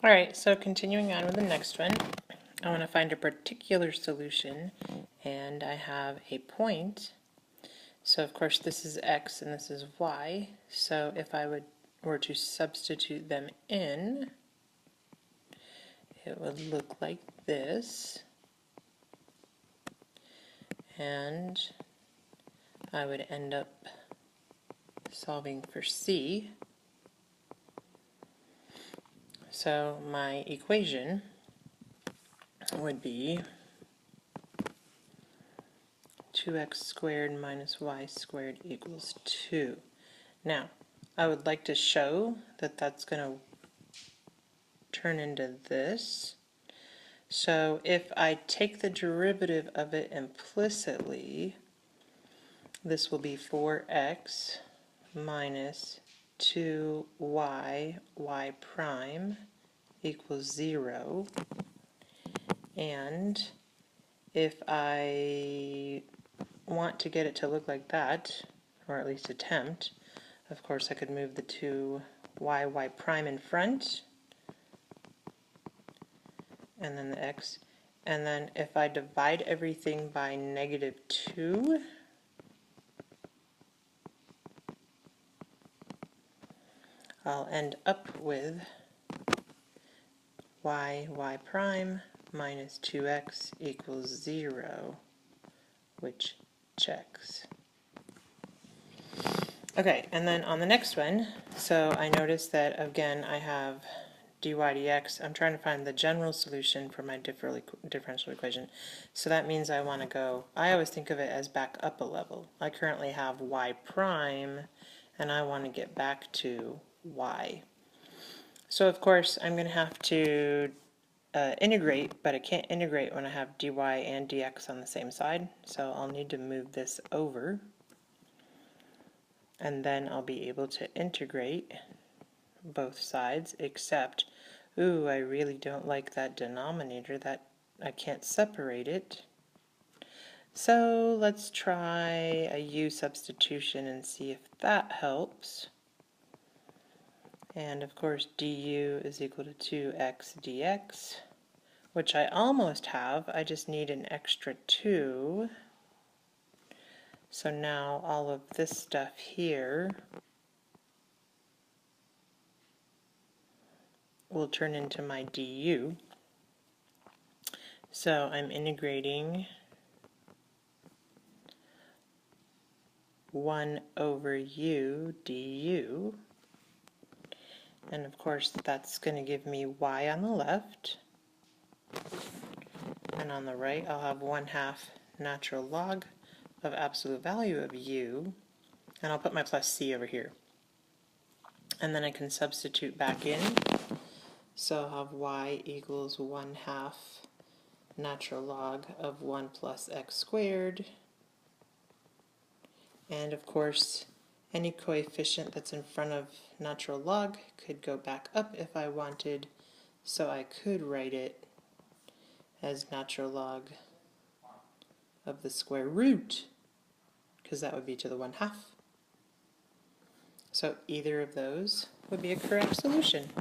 Alright, so continuing on with the next one, I want to find a particular solution, and I have a point. So of course this is x and this is y, so if I were to substitute them in, it would look like this, and I would end up solving for c. So my equation would be 2x squared minus y squared equals 2. Now, I would like to show that that's going to turn into this. So if I take the derivative of it implicitly, this will be 4x minus 2y y prime equals 0. And if I want to get it to look like that, or at least attempt, of course I could move the 2y y prime in front, and then the x, and then if I divide everything by -2, I'll end up with y prime minus 2x equals 0, which checks. Okay, and then on the next one, so I notice that again I have dy dx. I'm trying to find the general solution for my differential equation. So that means I want to go, I always think of it as back up a level. I currently have y prime, and I want to get back to y. So of course I'm going to have to integrate, but I can't integrate when I have dy and dx on the same side, so I'll need to move this over, and then I'll be able to integrate both sides, except, ooh, I really don't like that denominator, that I can't separate it. So let's try a u substitution and see if that helps. And of course du is equal to 2x dx, which I almost have. I just need an extra 2. So now all of this stuff here will turn into my du. So I'm integrating 1 over u du. And of course that's going to give me y on the left. And on the right I'll have 1/2 natural log of absolute value of u. And I'll put my plus c over here. And then I can substitute back in. So I'll have y equals 1/2 natural log of 1 plus x squared. And of course, any coefficient that's in front of natural log could go back up if I wanted, so I could write it as natural log of the square root, because that would be to the 1/2. So either of those would be a correct solution.